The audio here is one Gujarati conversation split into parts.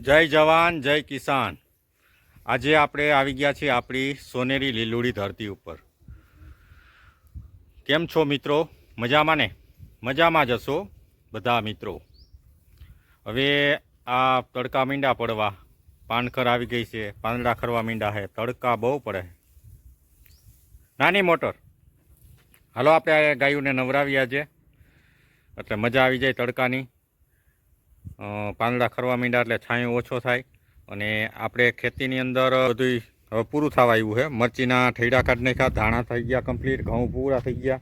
જય જવાન જય કિસાન। આજે આપણે આવી ગયા છીએ આપણી સોનેરી લીલુડી ધરતી ઉપર। કેમ છો મિત્રો? મજામાં ને? મજામાં જ હશો બધા મિત્રો। હવે આ તડકા મીંડા પડવા, પાનખર આવી ગઈ છે, પાંદડા ખરવા મીંડા છે, તડકા બહુ પડે। નાની મોટર હાલો આપણે ગાયોને નવરાવી આજે, એટલે મજા આવી જાય તડકાની। પાંદડા ખરવા મીંડા એટલે છાંયો ઓછો થાય। અને આપણે ખેતીની અંદર બધું હવે પૂરું થવા આવ્યું છે। મરચીના ઠેડા કાઢી નાખ્યા, ધાણા થઈ ગયા કમ્પ્લીટ, ઘઉં પૂરા થઈ ગયા।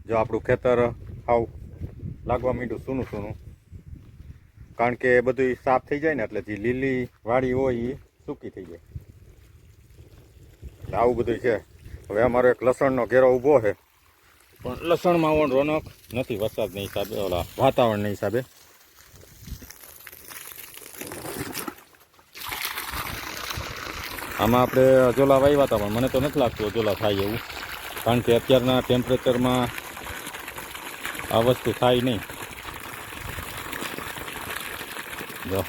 જો આપણું ખેતર હાવ લાગવા માંડ્યું સૂનું સૂનું, કારણ કે બધું સાફ થઈ જાય ને એટલે જે લીલી વાડી હોય એ સૂકી થઈ જાય। એટલે આવું બધું છે। હવે અમારો એક લસણનો ઘેરો ઊભો છે, પણ લસણમાં રોનક નથી વરસાદના હિસાબે, ઓલા વાતાવરણના હિસાબે। આમાં આપણે અજોલા વાવ્યા હતા, પણ મને તો નથી લાગતું અજોલા થાય એવું, કારણ કે અત્યારના ટેમ્પરેચરમાં આ વસ્તુ થાય નહીં। જો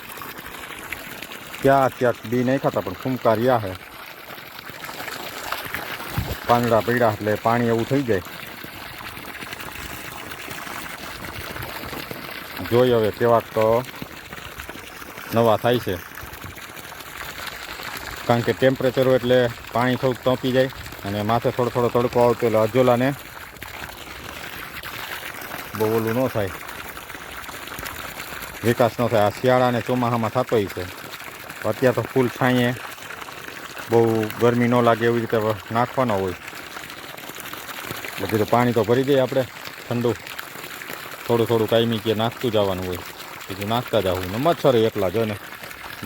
ક્યાંક બી નહીં ખાતા, પણ ફૂમકા રહ્યા છે, પાંદડા પીડા એટલે પાણી એવું થઈ જાય। જોઈ હવે કેવાક તો નવા થાય છે, કારણ કે ટેમ્પરેચર એટલે પાણી થોડુંક તપી જાય અને માથે થોડો થોડો તડકો આવતો એટલે અજોલાને બહુ ઓલું ન થાય, વિકાસ ન થાય। આ શિયાળા અને ચોમાસામાં થતો હોય છે। અત્યારે તો ફૂલ છાંયે બહુ ગરમી ન લાગે એવી રીતે નાખવાનો હોય, એટલે કીધું પાણી તો ભરી દઈએ આપણે ઠંડુ, થોડું થોડું કાયમી કે નાખતું જવાનું હોય, બીજું નાખતા જવું ને। મચ્છર એટલા જો ને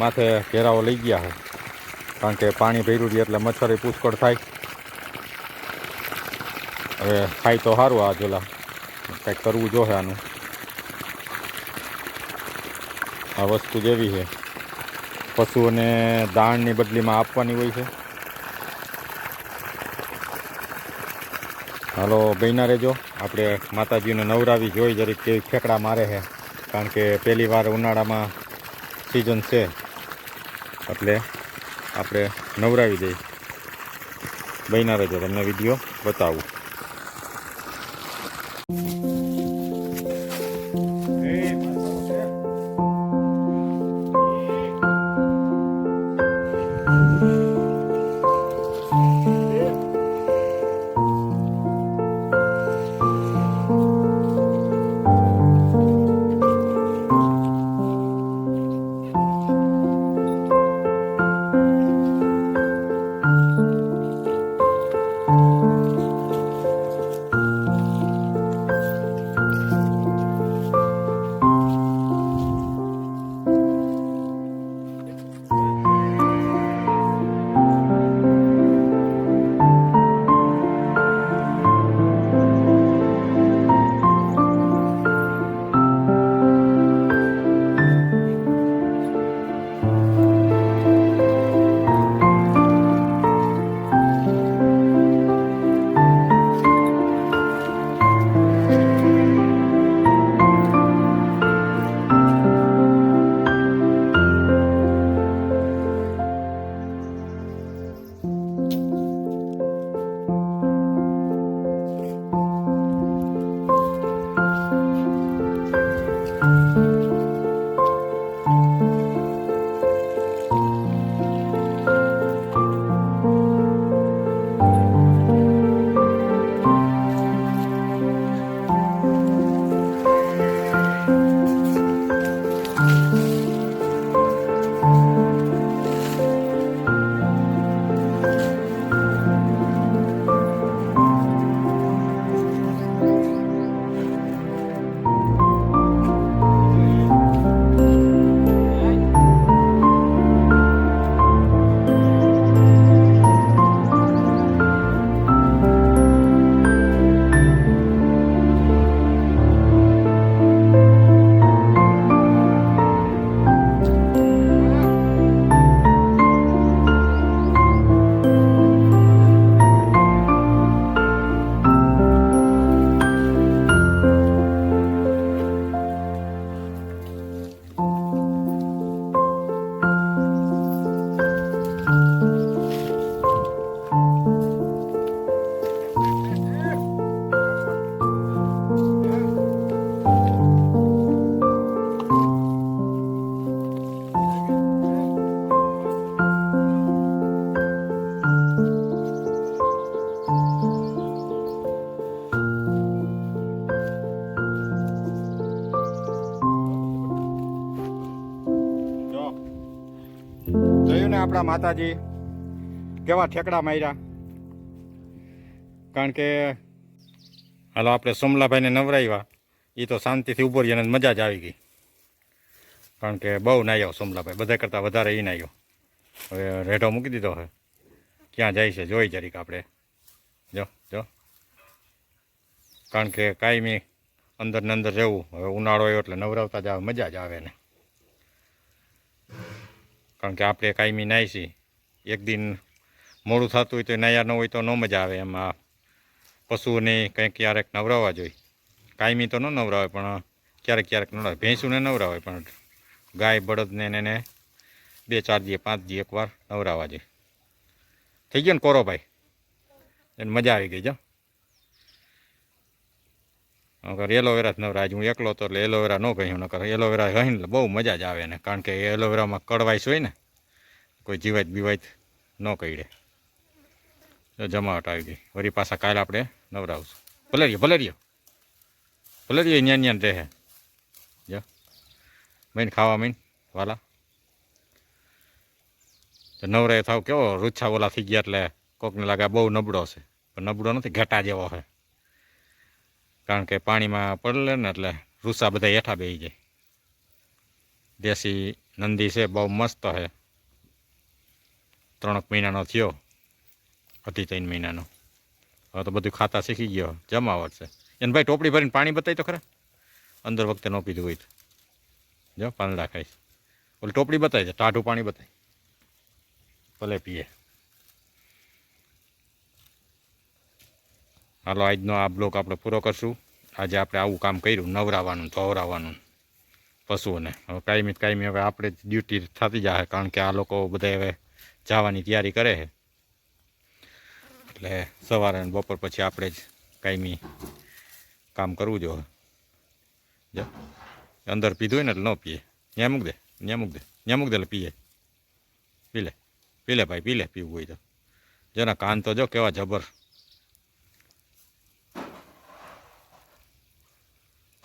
માથે ઘેરાવો લઈ ગયા છે, કારણ કે પાણી ભર્યું રહે એટલે મચ્છર પુષ્કળ થાય। હવે ખાય તો સારું આ જોલા, કંઈક કરવું જોઈએ આનું। આ વસ્તુ જેવી છે, પશુઓને દાણની બદલીમાં આપવાની હોય છે। હાલો બન્યા રહેજો, આપણે માતાજીને નવરાવી જોઈ જરીક કેવી ઠેકડા મારે છે, કારણ કે પહેલી વાર ઉનાળામાં સિઝન છે એટલે આપણે નવરાવી દઈએ। બન્યા રહેજો, તમને વિડીયો બતાવું। આપણા માતાજી કેવા ઠેકડા માર્યા. કારણ કે હાલો આપણે સોમલાભાઈને નવરાવ્યા, એ તો શાંતિથી ઊભો રહી અને મજા જ આવી ગઈ. કારણ કે બહુ નાહ્યો સોમલાભાઈ, બધા કરતાં વધારે એ નાહ્યો. હવે રેઢો મૂકી દીધો હવે ક્યાં જાય છે જોઈ જરીક આપણે. જો જો કારણ કે કાયમી અંદર ને અંદર રહેવું. હવે ઉનાળો આવ્યો એટલે નવરાવતા જ આવે, મજા જ આવે ને. કારણ કે આપણે કાયમી નાહીશી, એક દિન મોડું થતું હોય તો નાયા ન હોય તો ન મજા આવે. એમાં પશુઓને કંઈક ક્યારેક નવરાવવા જોઈએ. કાયમી તો ન નવરાવે પણ ક્યારેક ક્યારેક નવરાવે. ભેંસુને નવરાવે પણ ગાય બળદને એને 2-4 દી 5 દી એકવાર નવરાવવા જોઈએ. થઈ ગયો ને કોરો ભાઈ? એને મજા આવી ગઈ. જો નકર એલોવેરા જ નવરાજ, હું એકલો હતો એટલે એલોવેરા ન કહ્યું. નકર એલોવેરા કહીને એટલે બહુ મજા જ આવે ને. કારણ કે એલોવેરામાં કડવાઈશ હોય ને, કોઈ જીવાત બીવાત ન કઈડે. જમાવટ આવી ગઈ. વળી પાછા કાલે આપણે નવરાવશું. ભલે રહ્યો ન્યાન રહે. જો મહીન ખાવા મહીન વાલા તો નવરાય થાવ કેવો રૂછા ઓલા થઈ ગયા. એટલે કોકને લાગે બહુ નબળો છે, પણ નબળો નથી, ઘટા જેવો છે. કારણ કે પાણીમાં પડલે ને એટલે રૂસા બધા હેઠા બેસી જાય. દેશી નંદી છે, બહુ મસ્ત છે. 3 મહિનાનો થયો, 2.5-3 મહિનાનો. હવે તો બધું ખાતા શીખી ગયો, જમાવટ છે. એને ભાઈ ટોપડી ભરીને પાણી બતાવી તો ખરા, અંદર વખતે ન પીધું હોય તો. જો પાંદડા ખાઈશ, ઓલી ટોપડી બતાવી છે, ટાઢું પાણી બતાવી, ભલે પીએ. હાલો આજનો આ બ્લોક આપણે પૂરો કરશું. આજે આપણે આવું કામ કર્યું, નવરાવવાનું, ધોવરાવવાનું પશુઓને. હવે કાયમી હવે આપણે જ ડ્યુટી થતી જાય. કારણ કે આ લોકો બધા હવે જવાની તૈયારી કરે છે. એટલે સવારે અને બપોર પછી આપણે જ કાયમી કામ કરવું જોઈએ. જો અંદર પીધું હોય ને એટલે ન પીએ. ત્યાં મૂક દે એટલે પીએ. પી લે ભાઈ, પી લે પીવું હોય તો. જેના કાન તો જો કેવા જબર.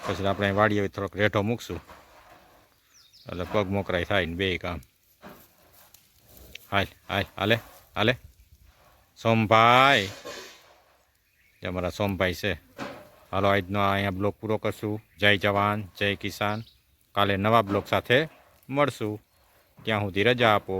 પછી આપણે વાડીએ થોડોક રેઠો મૂકશું એટલે પગ મોકરાય થાય ને બે કામ. હાલે સોમભાઈ, જે અમારા સોમભાઈ છે. હાલો આજનો અહીંયા બ્લોક પૂરો કરશું. જય જવાન જય કિસાન. કાલે નવા બ્લોક સાથે મળશું. ત્યાં સુધી રજા આપો.